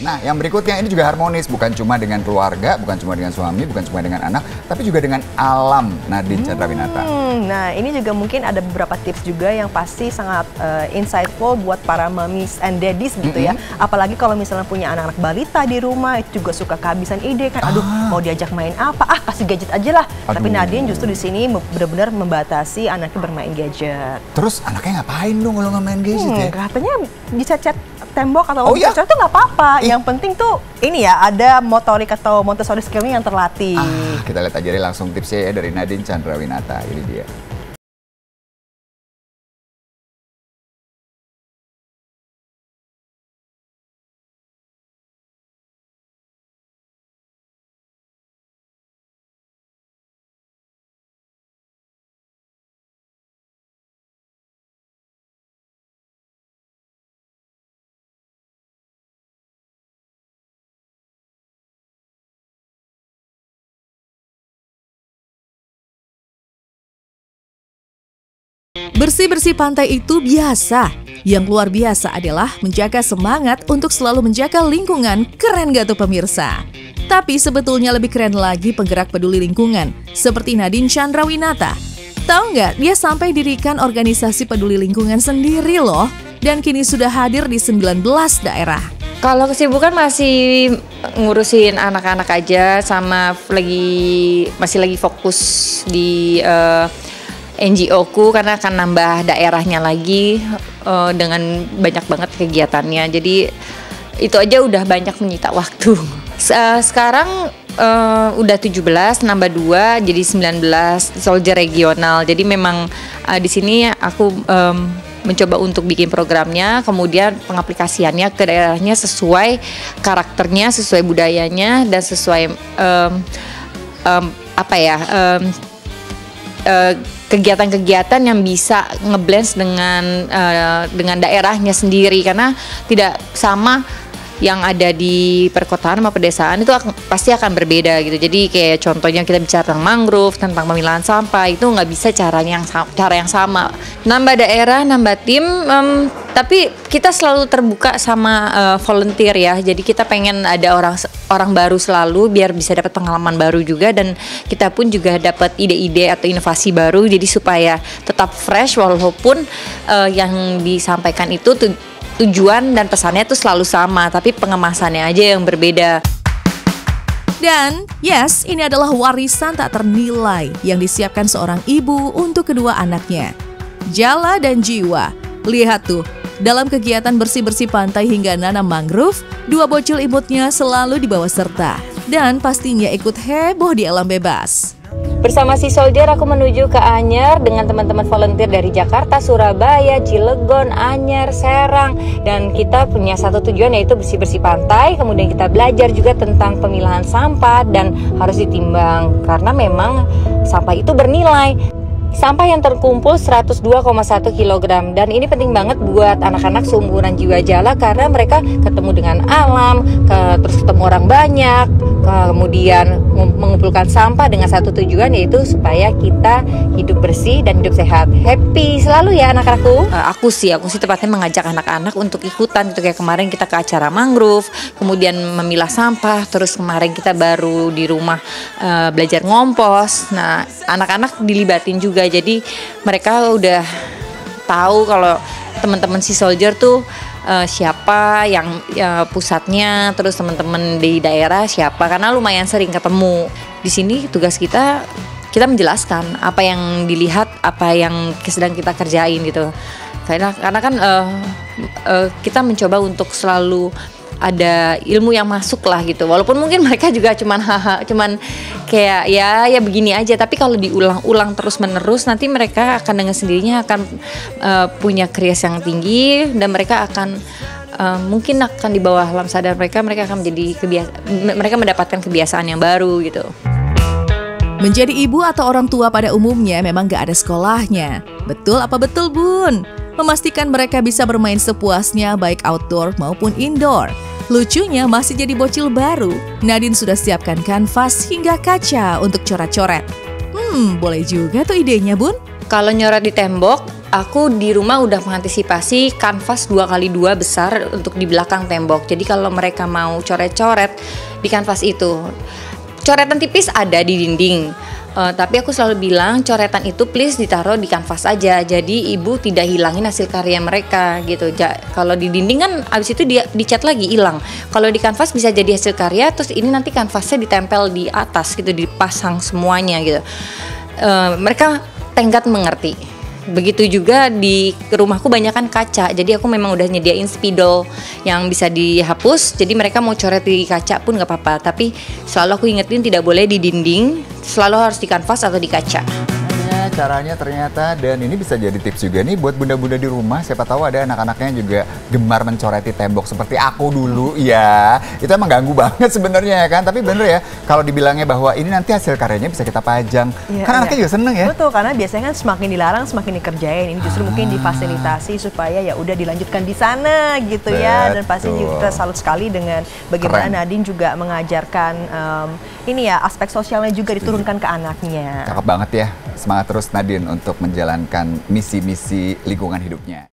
Nah, yang berikutnya ini juga harmonis, bukan cuma dengan keluarga, bukan cuma dengan suami, bukan cuma dengan anak, tapi juga dengan alam. Nadine Chandrawinata. Nah, ini juga mungkin ada beberapa tips juga yang pasti sangat insightful buat para mommies and daddies gitu ya. Apalagi kalau misalnya punya anak-anak balita di rumah, itu juga suka kehabisan ide kan. Aduh, mau diajak main apa? Kasih gadget aja lah. Tapi Nadine justru di sini benar-benar membatasi anaknya bermain gadget. Terus anaknya ngapain dong kalau nggak main gadget ya? Katanya bisa chat tembok atau bisa chat itu nggak apa-apa. Yang penting tuh ini ya, ada motorik atau Montessori skillnya yang terlatih. Kita lihat aja deh langsung tipsnya ya dari Nadine Chandrawinata. Ini dia. Bersih-bersih pantai itu biasa. Yang luar biasa adalah menjaga semangat untuk selalu menjaga lingkungan. Keren gak tuh pemirsa? Tapi sebetulnya lebih keren lagi penggerak peduli lingkungan seperti Nadine Chandrawinata. Tahu nggak, dia sampai dirikan organisasi peduli lingkungan sendiri loh. Dan kini sudah hadir di 19 daerah. Kalau kesibukan masih ngurusin anak-anak aja, sama masih lagi fokus di NGO-ku karena akan nambah daerahnya lagi dengan banyak banget kegiatannya. Jadi itu aja udah banyak menyita waktu. Sekarang udah 17, nambah 2 jadi 19 soldier regional. Jadi memang di sini aku mencoba untuk bikin programnya, kemudian pengaplikasiannya ke daerahnya sesuai karakternya, sesuai budayanya, dan sesuai kegiatan-kegiatan yang bisa ngeblend dengan daerahnya sendiri, karena tidak sama yang ada di perkotaan sama pedesaan, itu pasti akan berbeda gitu. Jadi kayak contohnya kita bicara tentang mangrove, tentang pemilahan sampah, itu nggak bisa cara yang sama. Nambah daerah, nambah tim, tapi kita selalu terbuka sama volunteer ya. Jadi kita pengen ada orang baru selalu biar bisa dapat pengalaman baru juga, dan kita pun juga dapat ide-ide atau inovasi baru. Jadi supaya tetap fresh walaupun yang disampaikan itu tujuan dan pesannya tuh selalu sama, tapi pengemasannya aja yang berbeda. Dan yes, ini adalah warisan tak ternilai yang disiapkan seorang ibu untuk kedua anaknya. Jala dan Jiwa. Lihat tuh, dalam kegiatan bersih-bersih pantai hingga nanam mangrove, dua bocil imutnya selalu dibawa serta. Dan pastinya ikut heboh di alam bebas. Bersama si Soldier aku menuju ke Anyer dengan teman-teman volunteer dari Jakarta, Surabaya, Cilegon, Anyer, Serang. Dan kita punya satu tujuan, yaitu bersih-bersih pantai. Kemudian kita belajar juga tentang pemilahan sampah dan harus ditimbang, karena memang sampah itu bernilai. Sampah yang terkumpul 102,1 kg, dan ini penting banget buat anak-anak seumuran Jiwa Jala karena mereka ketemu dengan alam, terus ketemu orang banyak, kemudian mengumpulkan sampah dengan satu tujuan, yaitu supaya kita hidup bersih dan hidup sehat. Happy selalu ya anak-anakku. Aku sih tepatnya mengajak anak-anak untuk ikutan. Itu kayak kemarin kita ke acara mangrove, kemudian memilah sampah, terus kemarin kita baru di rumah belajar ngompos. Nah, anak-anak dilibatin juga. Jadi mereka udah tahu kalau teman-teman si Soldier tuh siapa yang pusatnya, terus teman-teman di daerah siapa, karena lumayan sering ketemu. Di sini tugas kita menjelaskan apa yang dilihat, apa yang sedang kita kerjain gitu. Karena kan kita mencoba untuk selalu ada ilmu yang masuk lah gitu. Walaupun mungkin mereka juga cuman kayak ya begini aja, tapi kalau diulang-ulang terus-menerus, nanti mereka akan dengan sendirinya akan punya kreasi yang tinggi, dan mereka akan mungkin akan di bawah alam sadar mereka akan mereka mendapatkan kebiasaan yang baru gitu. Menjadi ibu atau orang tua pada umumnya memang gak ada sekolahnya. Betul apa betul, Bun? Memastikan mereka bisa bermain sepuasnya baik outdoor maupun indoor. Lucunya masih jadi bocil baru, Nadine sudah siapkan kanvas hingga kaca untuk coret-coret. Boleh juga tuh idenya, Bun. Kalau nyoret di tembok, aku di rumah udah mengantisipasi kanvas 2x2 besar untuk di belakang tembok. Jadi kalau mereka mau coret-coret di kanvas itu, coretan tipis ada di dinding. Tapi aku selalu bilang coretan itu please ditaruh di kanvas aja. Jadi ibu tidak hilangin hasil karya mereka gitu. Kalau di dinding kan abis itu dia dicat lagi hilang. Kalau di kanvas bisa jadi hasil karya, terus ini nanti kanvasnya ditempel di atas gitu, dipasang semuanya gitu. Mereka tenggat mengerti. Begitu juga di rumahku banyak kan kaca, jadi aku memang udah nyediain spidol yang bisa dihapus, jadi mereka mau coret di kaca pun gak apa-apa, tapi selalu aku ingetin tidak boleh di dinding, selalu harus di kanvas atau di kaca. Caranya ternyata, dan ini bisa jadi tips juga nih buat bunda-bunda di rumah, siapa tahu ada anak-anaknya juga gemar mencoreti tembok seperti aku dulu ya. Itu emang ganggu banget sebenarnya ya kan, tapi bener ya kalau dibilangnya bahwa ini nanti hasil karyanya bisa kita pajang, kan anaknya juga seneng ya. Betul, karena biasanya kan semakin dilarang semakin dikerjain, ini justru mungkin difasilitasi supaya ya udah dilanjutkan di sana gitu ya. Dan pasti kita salut sekali dengan bagaimana Nadine juga mengajarkan ini ya, aspek sosialnya juga diturunkan ke anaknya. Cakep banget ya, semangat terus Nadine untuk menjalankan misi-misi lingkungan hidupnya.